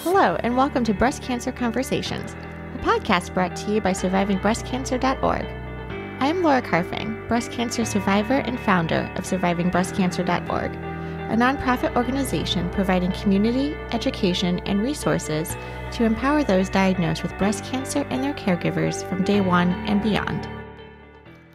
Hello, and welcome to Breast Cancer Conversations, a podcast brought to you by survivingbreastcancer.org. I am Laura Carfing, breast cancer survivor and founder of survivingbreastcancer.org, a nonprofit organization providing community, education, and resources to empower those diagnosed with breast cancer and their caregivers from day one and beyond.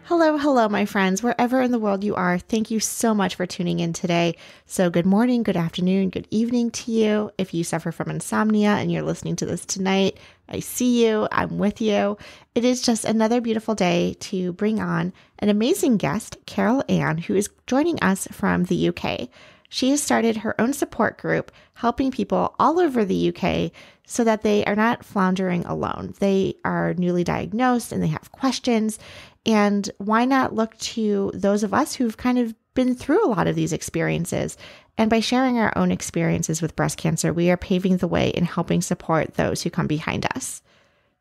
Hello, my friends, wherever in the world you are. Thank you so much for tuning in today. So good morning, good afternoon, good evening to you. If you suffer from insomnia and you're listening to this tonight, I see you, I'm with you. It is just another beautiful day to bring on an amazing guest, Carol Ann, who is joining us from the UK. She has started her own support group, helping people all over the UK so that they are not floundering alone. They are newly diagnosed and they have questions. And why not look to those of us who've kind of been through a lot of these experiences? And by sharing our own experiences with breast cancer, we are paving the way in helping support those who come behind us.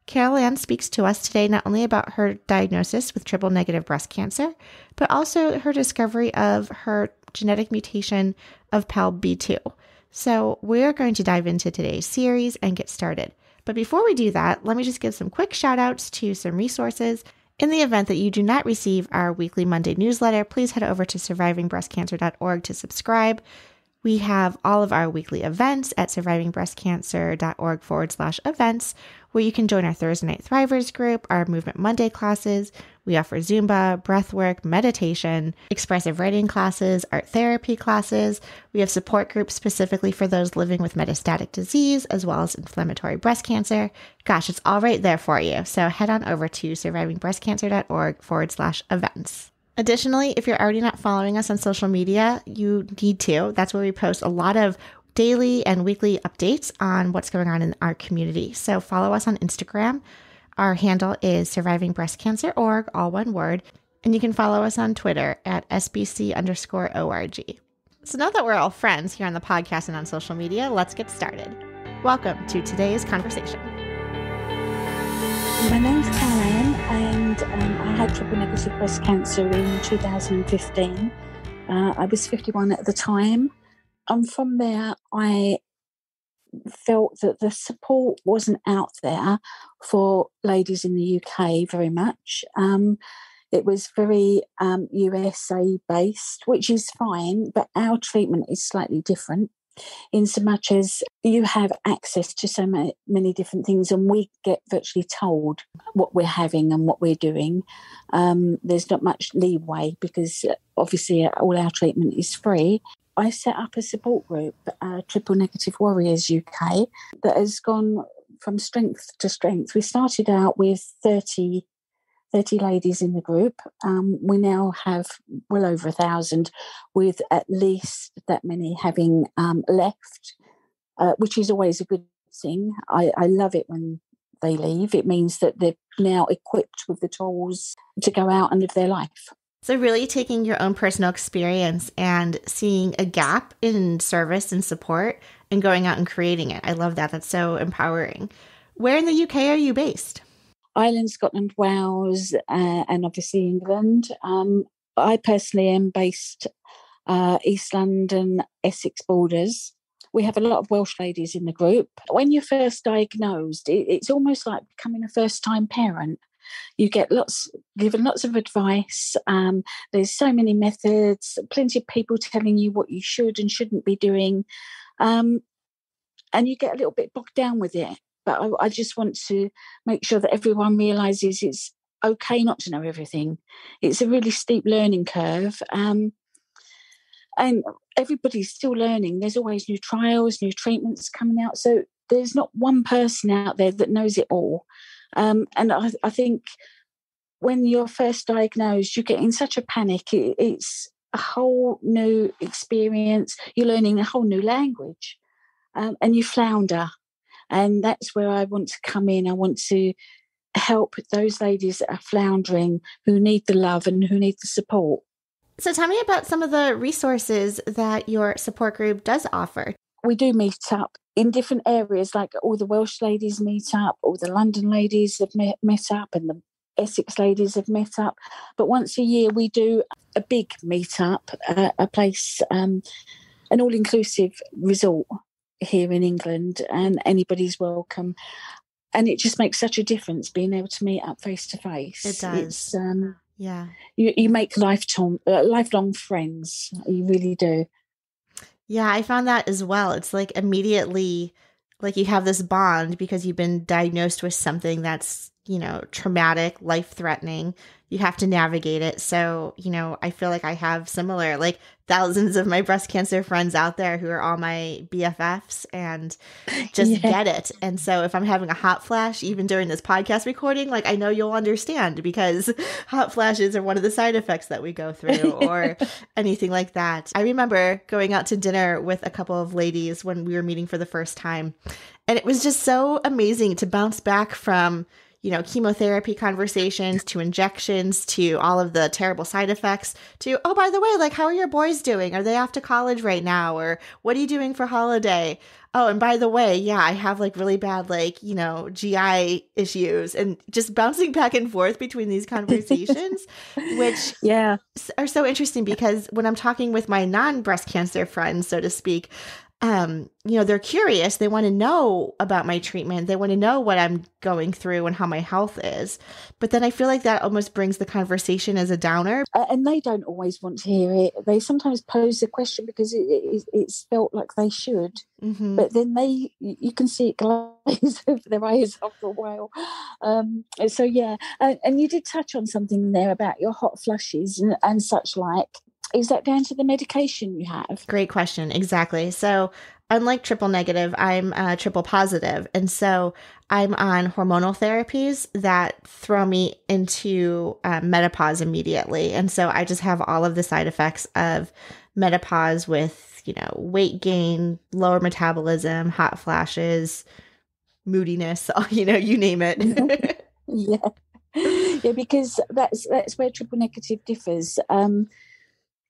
Carol Ann speaks to us today not only about her diagnosis with triple-negative breast cancer, but also her discovery of her genetic mutation of PALB2. So we're going to dive into today's series and get started. But before we do that, let me just give some quick shout outs to some resources. In the event that you do not receive our weekly Monday newsletter, please head over to survivingbreastcancer.org to subscribe. We have all of our weekly events at survivingbreastcancer.org/events, where you can join our Thursday Night Thrivers group, our Movement Monday classes. We offer Zumba, breathwork, meditation, expressive writing classes, art therapy classes. We have support groups specifically for those living with metastatic disease, as well as inflammatory breast cancer. Gosh, it's all right there for you. So head on over to survivingbreastcancer.org/events. Additionally, if you're already not following us on social media, you need to. That's where we post a lot of daily and weekly updates on what's going on in our community. So follow us on Instagram. Our handle is survivingbreastcancer.org, all one word. And you can follow us on Twitter at SBC_ORG. So now that we're all friends here on the podcast and on social media, let's get started. Welcome to today's conversation. My name's Carol Ann, and I had triple-negative breast cancer in 2015. I was 51 at the time. And from there, I felt that the support wasn't out there for ladies in the UK very much. It was very USA-based, which is fine, but our treatment is slightly different, in so much as you have access to so many different things, and we get virtually told what we're having and what we're doing. There's not much leeway because obviously all our treatment is free. I set up a support group, Triple Negative Warriors UK, that has gone from strength to strength. We started out with 30 ladies in the group. We now have well over 1,000, with at least that many having left, which is always a good thing. I love it when they leave. It means that they're now equipped with the tools to go out and live their life. So really taking your own personal experience and seeing a gap in service and support and going out and creating it. I love that. That's so empowering. Where in the UK are you based? Ireland, Scotland, Wales, and obviously England. I personally am based East London, Essex borders. We have a lot of Welsh ladies in the group. When you're first diagnosed, it's almost like becoming a first-time parent. You get given lots of advice. There's so many methods, plenty of people telling you what you should and shouldn't be doing. And you get a little bit bogged down with it. But I just want to make sure that everyone realises it's okay not to know everything. It's a really steep learning curve. And everybody's still learning. There's always new trials, new treatments coming out. So there's not one person out there that knows it all. And I think when you're first diagnosed, you get in such a panic. It's a whole new experience. You're learning a whole new language, and you flounder. And that's where I want to come in. I want to help those ladies that are floundering, who need the love and who need the support. So tell me about some of the resources that your support group does offer. We do meet up in different areas, like all the Welsh ladies meet up, all the London ladies have met up, and the Essex ladies have met up. But once a year we do a big meet up, a place, an all-inclusive resort here in England, and anybody's welcome. And it just makes such a difference being able to meet up face to face. It does. Yeah. You make lifelong friends. You really do. Yeah, I found that as well. It's like immediately like you have this bond because you've been diagnosed with something that's, traumatic, life-threatening. You have to navigate it. So, I feel like I have similar, like thousands of my breast cancer friends out there who are all my BFFs and just get it. And so if I'm having a hot flash, even during this podcast recording, like I know you'll understand because hot flashes are one of the side effects that we go through or anything like that. I remember going out to dinner with a couple of ladies when we were meeting for the first time. And it was just so amazing to bounce back from chemotherapy conversations to injections to all of the terrible side effects to, oh, by the way, like, how are your boys doing? Are they off to college right now? Or what are you doing for holiday? Oh, and by the way, yeah, I have like really bad, like, GI issues, and just bouncing back and forth between these conversations, which are so interesting because when I'm talking with my non-breast cancer friends, so to speak, they're curious. They want to know about my treatment. They want to know what I'm going through and how my health is. But then I feel like that almost brings the conversation as a downer. And they don't always want to hear it. They sometimes pose the question because it's felt like they should. Mm-hmm. But then you can see it glaze over their eyes after a while. So, yeah. And you did touch on something there about your hot flushes and such like. Is that down to the medication you have? Great question. Exactly. So unlike triple negative, I'm triple positive. And so I'm on hormonal therapies that throw me into menopause immediately. And so I just have all of the side effects of menopause with, weight gain, lower metabolism, hot flashes, moodiness, you name it. Yeah, because that's where triple negative differs.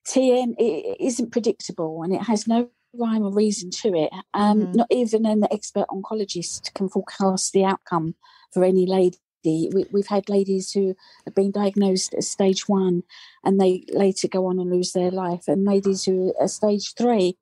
TN it isn't predictable and it has no rhyme or reason to it. Not even an expert oncologist can forecast the outcome for any lady. We've had ladies who have been diagnosed at stage 1 and they later go on and lose their life, and ladies who are stage 3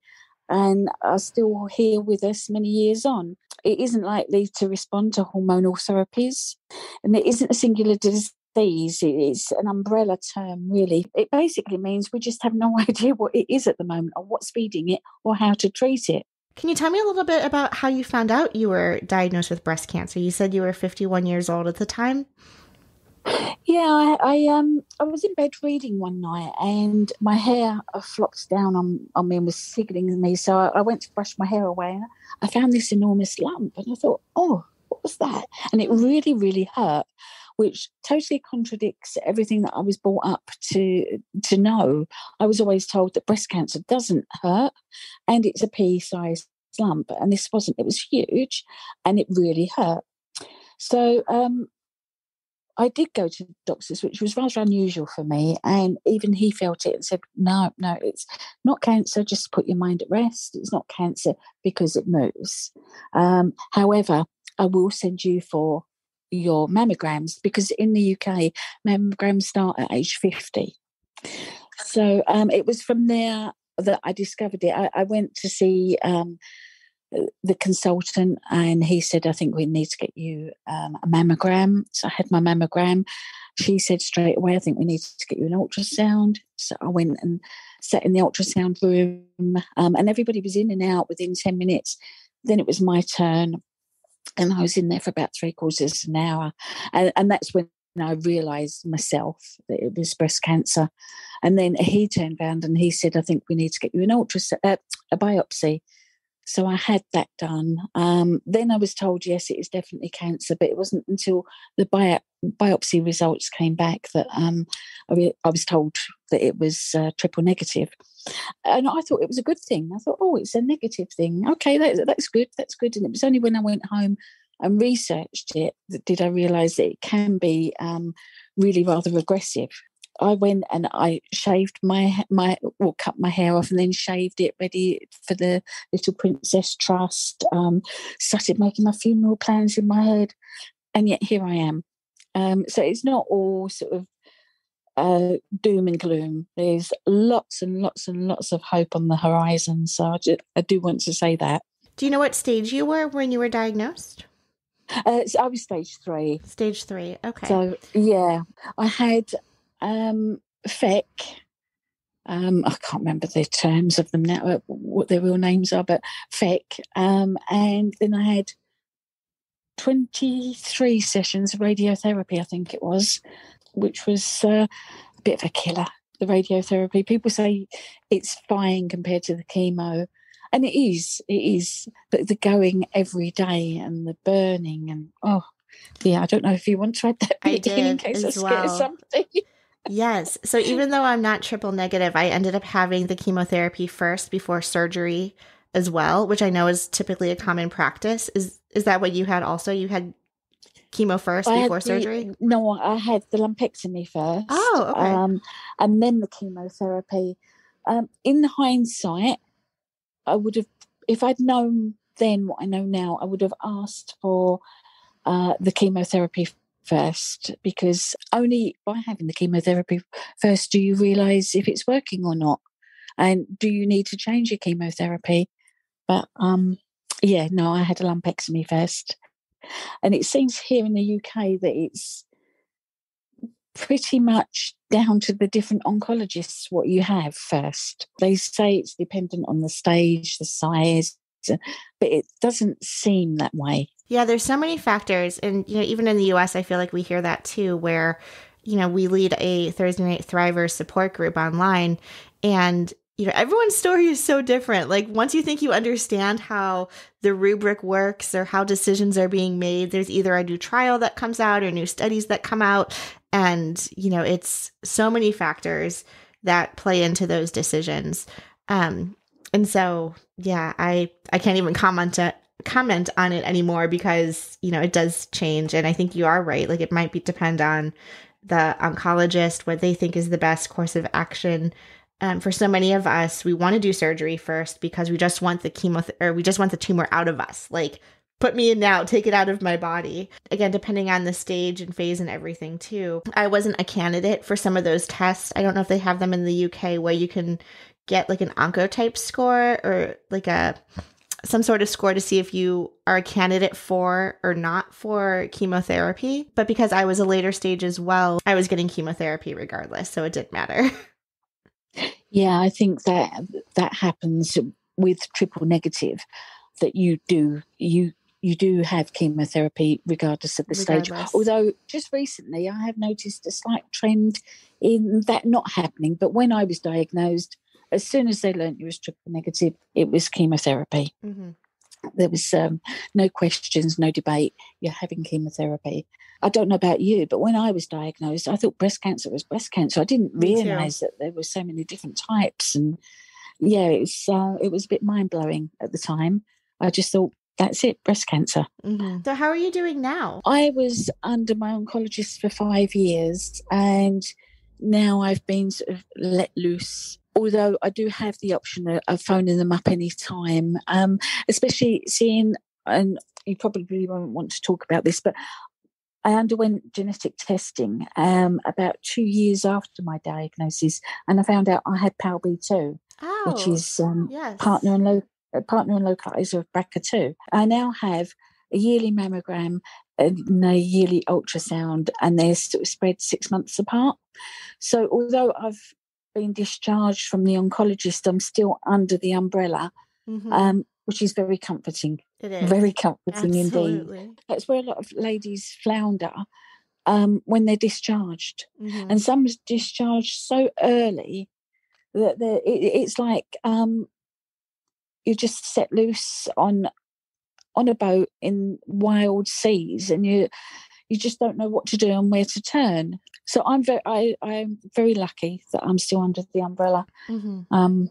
and are still here with us many years on. It isn't likely to respond to hormonal therapies, and it isn't a singular disease. It's an umbrella term, really. It basically means we just have no idea what it is at the moment or what's feeding it or how to treat it. Can you tell me a little bit about how you found out you were diagnosed with breast cancer? You said you were 51 years old at the time. Yeah, I was in bed reading one night and my hair flopped down on me and was signalling me. So I went to brush my hair away and I found this enormous lump and I thought, oh, what was that? And it really, really hurt, which totally contradicts everything that I was brought up to know. I was always told that breast cancer doesn't hurt and it's a pea-sized lump, and this wasn't. It was huge and it really hurt. So I did go to the doctors, which was rather unusual for me, and even he felt it and said, no, it's not cancer, just put your mind at rest. It's not cancer because it moves. However, I will send you for your mammograms because in the UK, mammograms start at age 50. So it was from there that I discovered it. I went to see the consultant and he said, I think we need to get you a mammogram. So I had my mammogram. She said straight away, I think we need to get you an ultrasound. So I went and sat in the ultrasound room and everybody was in and out within 10 minutes. Then it was my turn. And I was in there for about 3/4 of an hour. And that's when I realised myself that it was breast cancer. And then he turned around and he said, I think we need to get you a biopsy. So I had that done. Then I was told, yes, it is definitely cancer, but it wasn't until the biopsy results came back that I was told that it was triple negative. And I thought it was a good thing. I thought, oh, it's a negative thing. Okay, that's good. That's good. And it was only when I went home and researched it that did I realise that it can be really rather aggressive. I went and I shaved cut my hair off and then shaved it ready for the little princess trust, started making my funeral plans in my head, and yet here I am. So it's not all sort of doom and gloom. There's lots and lots and lots of hope on the horizon. So I do want to say that. Do you know what stage you were when you were diagnosed? So I was stage 3. Stage 3. Okay. So yeah, I had FEC. I can't remember the terms of them now, what their real names are, but FEC. And then I had 23 sessions of radiotherapy, I think it was, which was a bit of a killer, the radiotherapy. People say it's fine compared to the chemo. And it is. But the going every day and the burning and, I don't know if you want to add that bit in case I scare something. Yes. So even though I'm not triple negative, I ended up having the chemotherapy first before surgery as well, which I know is typically a common practice. Is that what you had also? You had chemo first before surgery? No, I had the lumpectomy first. Oh, okay. And then the chemotherapy. In hindsight, I would have, if I'd known then what I know now, I would have asked for the chemotherapy first, because only by having the chemotherapy first do you realise if it's working or not, and do you need to change your chemotherapy. But I had a lumpectomy first, and it seems here in the UK that it's pretty much down to the different oncologists what you have first. They say it's dependent on the stage, the size, but it doesn't seem that way. Yeah, there's so many factors. And, even in the US, I feel like we hear that too, where, we lead a Thursday Night Thrivers support group online, and, everyone's story is so different. Like, once you think you understand how the rubric works or how decisions are being made, there's either a new trial that comes out or new studies that come out. And, it's so many factors that play into those decisions. And so, yeah, I can't even comment on it anymore, because, it does change. And I think you are right. Like, it might depend on the oncologist, what they think is the best course of action. For so many of us, we want to do surgery first because we just want the we just want the tumor out of us. Like, put me in now, take it out of my body. Again, depending on the stage and phase and everything too. I wasn't a candidate for some of those tests. I don't know if they have them in the UK where you can get like an oncotype score or like some sort of score to see if you are a candidate for or not for chemotherapy. But because I was a later stage as well, I was getting chemotherapy regardless, so it didn't matter. Yeah, I think that happens with triple negative, that you do have chemotherapy regardless of the stage. Although just recently I have noticed a slight trend in that not happening. But when I was diagnosed, as soon as they learnt you was triple negative, it was chemotherapy. Mm-hmm. There was no questions, no debate. You're having chemotherapy. I don't know about you, but when I was diagnosed, I thought breast cancer was breast cancer. I didn't realise that there were so many different types. And yeah, it was a bit mind-blowing at the time. I just thought, that's it, breast cancer. Mm-hmm. So how are you doing now? I was under my oncologist for 5 years, and now I've been sort of let loose. Although I do have the option of phoning them up any time, especially seeing, and you probably won't want to talk about this, but I underwent genetic testing about 2 years after my diagnosis, and I found out I had PALB2, which is partner and localizer of BRCA2. I now have a yearly mammogram and a yearly ultrasound, and they're sort of spread 6 months apart. So although I've been discharged from the oncologist, I'm still under the umbrella, which is very comforting. It is. Very comforting. Absolutely. Indeed. That's where a lot of ladies flounder when they're discharged. Mm-hmm. And some is discharged so early that it's like you're just set loose on a boat in wild seas, and you just don't know what to do and where to turn. So I'm very lucky that I'm still under the umbrella. Mm-hmm.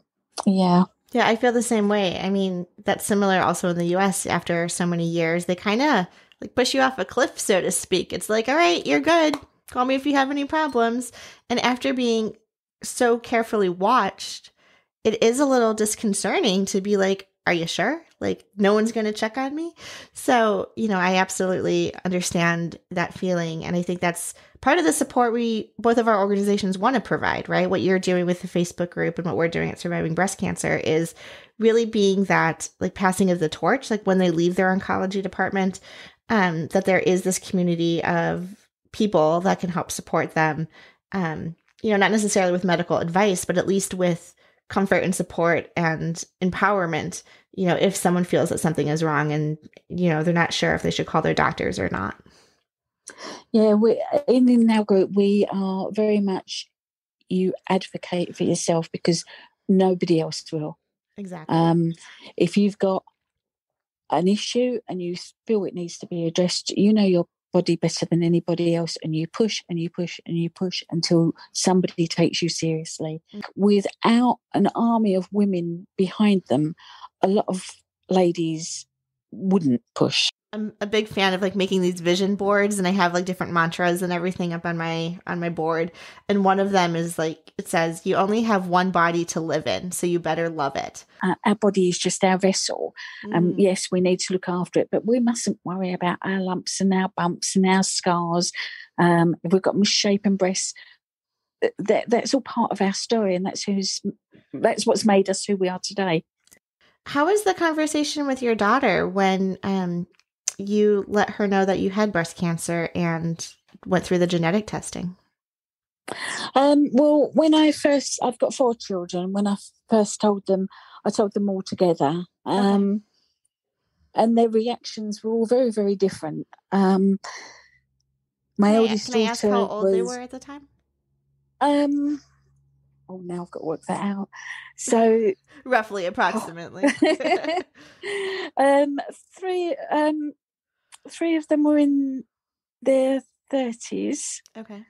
Yeah, I feel the same way. I mean, that's similar also in the US. After so many years, they kind of like push you off a cliff, so to speak. It's like, all right, you're good. Call me if you have any problems. And after being so carefully watched, it is a little disconcerting to be like, are you sure? Like, no one's going to check on me. So, I absolutely understand that feeling. And I think that's part of the support both of our organizations want to provide, right? What you're doing with the Facebook group and what we're doing at Surviving Breast Cancer is really being that like passing of the torch, like when they leave their oncology department, that there is this community of people that can help support them, not necessarily with medical advice, but at least with comfort and support and empowerment, if someone feels that something is wrong and, they're not sure if they should call their doctors or not. Yeah, in our group, we are very much, you advocate for yourself because nobody else will. Exactly. If you've got an issue and you feel it needs to be addressed, your body better than anybody else, and you push and you push and you push until somebody takes you seriously. Without an army of women behind them, a lot of ladies wouldn't push. I'm a big fan of like making these vision boards, and I have like different mantras and everything up on my board. And one of them is like, it says, you only have one body to live in, so you better love it. Our body is just our vessel. Yes, we need to look after it, but we mustn't worry about our lumps and our bumps and our scars. If we've got misshapen breasts, that's all part of our story, and that's what's made us who we are today. How was the conversation with your daughter when you let her know that you had breast cancer and went through the genetic testing? Well, I've got 4 children. When I first told them, I told them all together. And their reactions were all very, very different. My eldest daughter. Can I ask how old they were at the time? Now I've got to work that out. So roughly, approximately. Three of them were in their 30s. Okay.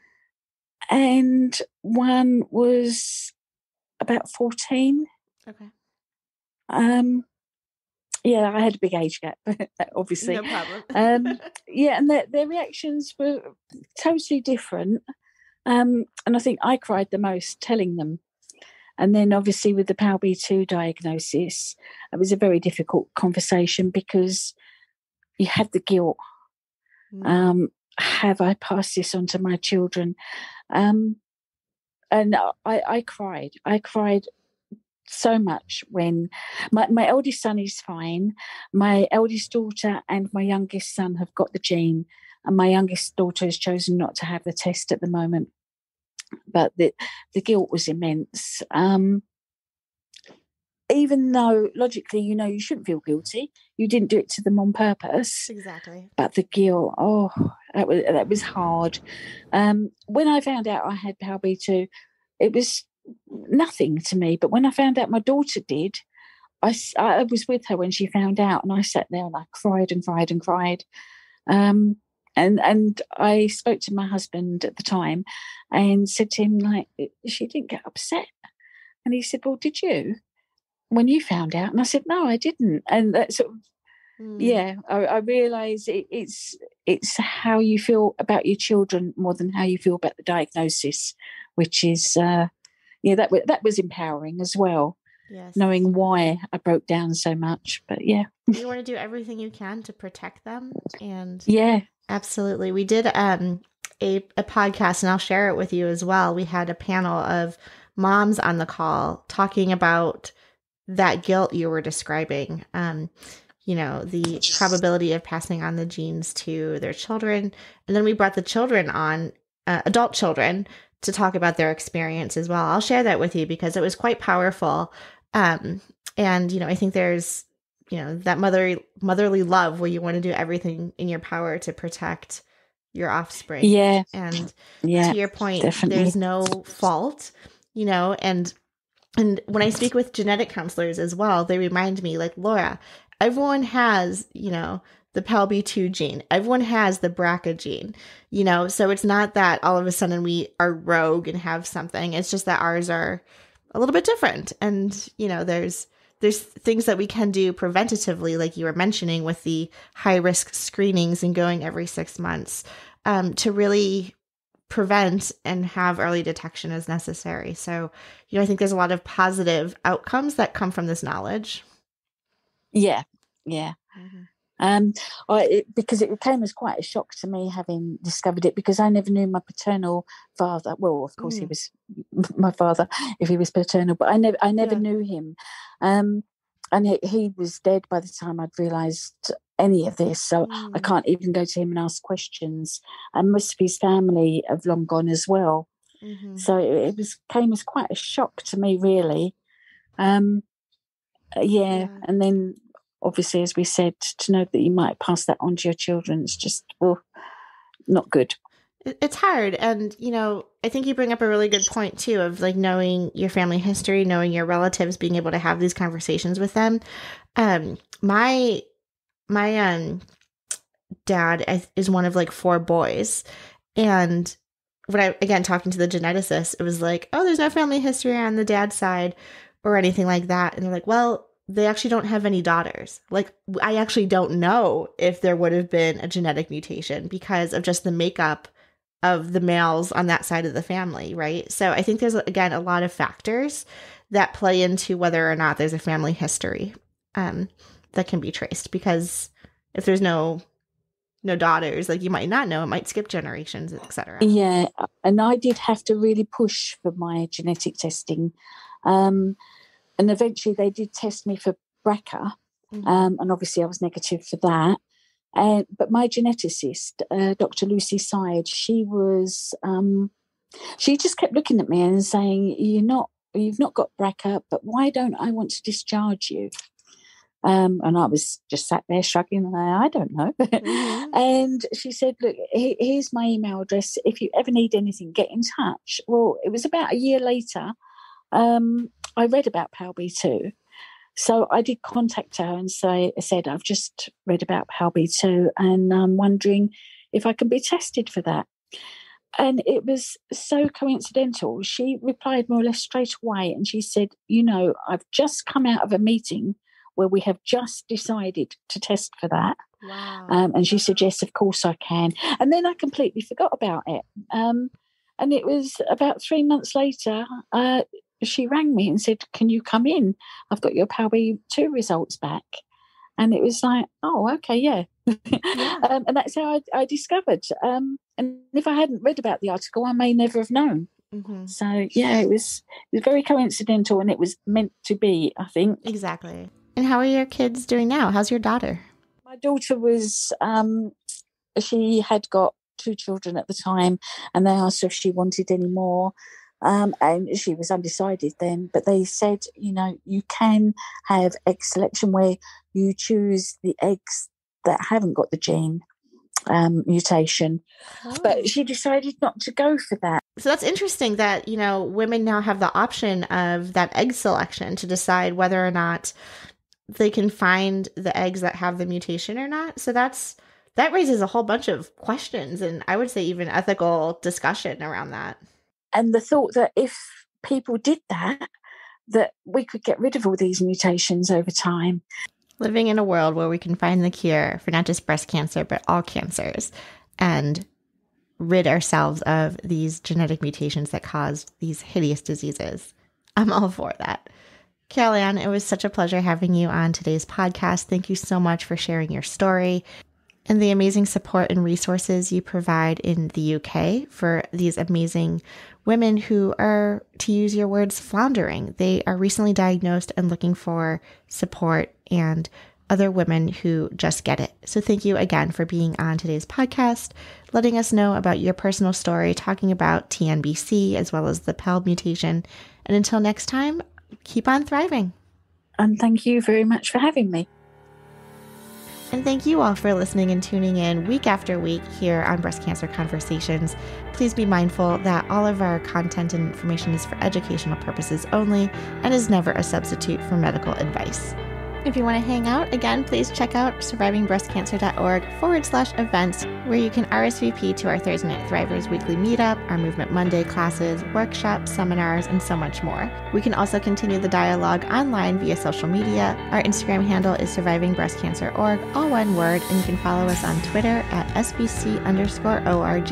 And one was about 14. Okay. Yeah, I had a big age gap, obviously. No problem. And their reactions were totally different. And I think I cried the most telling them. And then obviously with the PALB2 diagnosis, it was a very difficult conversation because you had the guilt. Have I passed this on to my children? And I cried. I cried so much when my eldest son is fine. My eldest daughter and my youngest son have got the gene, and my youngest daughter has chosen not to have the test at the moment. But the guilt was immense. Even though logically, you shouldn't feel guilty. You didn't do it to them on purpose. Exactly. But the guilt, that was hard. When I found out I had PALB2, it was nothing to me. But when I found out my daughter did, I was with her when she found out, and I sat there and I cried and cried and cried. And I spoke to my husband at the time and said to him, like, she didn't get upset. And he said, well, did you? When you found out? And I said, no, I didn't. And that sort of, I realise it's how you feel about your children more than how you feel about the diagnosis, which is, that was empowering as well. Yes. Knowing why I broke down so much. But yeah. You want to do everything you can to protect them. And yeah. Absolutely. We did a podcast, and I'll share it with you as well. We had a panel of moms on the call talking about that guilt you were describing, the probability of passing on the genes to their children. And then we brought the children on, adult children, to talk about their experience as well. I'll share that with you because it was quite powerful. And, I think there's, that motherly love where you want to do everything in your power to protect your offspring. Yeah. And to your point, definitely. There's no fault, and when I speak with genetic counselors as well, they remind me, like, Laura, everyone has, the PALB2 gene. Everyone has the BRCA gene, so it's not that all of a sudden we are rogue and have something. It's just that ours are a little bit different. And, there's things that we can do preventatively, like you were mentioning, with the high-risk screenings and going every 6 months to really prevent and have early detection as necessary. So, I think there's a lot of positive outcomes that come from this knowledge. Yeah, yeah. Because it came as quite a shock to me having discovered it, because I never knew my paternal father. Well, of course he was my father if he was paternal, but I never knew him. And he was dead by the time I'd realised any of this, so I can't even go to him and ask questions. And most of his family have long gone as well. So it came as quite a shock to me, really. And then obviously, as we said, to know that you might pass that on to your children, it's just not good. It's hard. And, I think you bring up a really good point, too, of like knowing your family history, knowing your relatives, being able to have these conversations with them. My dad is one of like 4 boys. And when I, again, talking to the geneticist, it was like, oh, there's no family history on the dad's side or anything like that. And they're like, well, they actually don't have any daughters. Like, I actually don't know if there would have been a genetic mutation because of just the makeup of the males on that side of the family, right? So I think there's, again, a lot of factors that play into whether or not there's a family history that can be traced. Because if there's no daughters, like, you might not know, it might skip generations, etc. Yeah, and I did have to really push for my genetic testing. And eventually they did test me for BRCA, and obviously I was negative for that. But my geneticist, Dr. Lucy Side, she just kept looking at me and saying, you've not got BRCA, but why don't I want to discharge you? And I was just sat there shrugging, and I don't know. And she said, look, here's my email address. If you ever need anything, get in touch. Well, it was about a year later, I read about PALB2. So I did contact her and said, I've just read about PALB2 and I'm wondering if I can be tested for that. And it was so coincidental. She replied more or less straight away, and she said, I've just come out of a meeting where we have just decided to test for that. Wow. And she said, yes, of course I can. And then I completely forgot about it. And it was about 3 months later, she rang me and said, can you come in? I've got your PALB2 results back. And it was like, oh, okay, yeah. And that's how I discovered. And if I hadn't read about the article, I may never have known. So, yeah, it was very coincidental, and it was meant to be, I think. Exactly. And how are your kids doing now? How's your daughter? My daughter was, she had got 2 children at the time, and they asked her if she wanted any more. And she was undecided then, but they said, you can have egg selection where you choose the eggs that haven't got the gene mutation. But she decided not to go for that. So that's interesting that, women now have the option of that egg selection to decide whether or not they can find the eggs that have the mutation or not. So that raises a whole bunch of questions, and I would say even ethical discussion around that. And the thought that if people did that we could get rid of all these mutations over time. Living in a world where we can find the cure for not just breast cancer, but all cancers, and rid ourselves of these genetic mutations that cause these hideous diseases. I'm all for that. Carol-Ann, it was such a pleasure having you on today's podcast. Thank you so much for sharing your story and the amazing support and resources you provide in the UK for these amazing women who are, to use your words, floundering. They are recently diagnosed and looking for support, and other women who just get it. So thank you again for being on today's podcast, letting us know about your personal story, talking about TNBC as well as the PALB mutation. And until next time, keep on thriving. And thank you very much for having me. And thank you all for listening and tuning in week after week here on Breast Cancer Conversations. Please be mindful that all of our content and information is for educational purposes only and is never a substitute for medical advice. If you want to hang out, again, please check out survivingbreastcancer.org/events, where you can RSVP to our Thursday Night Thrivers weekly meetup, our Movement Monday classes, workshops, seminars, and so much more. We can also continue the dialogue online via social media. Our Instagram handle is survivingbreastcancer.org, all one word, and you can follow us on Twitter at SBC_ORG.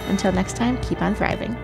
Until next time, keep on thriving.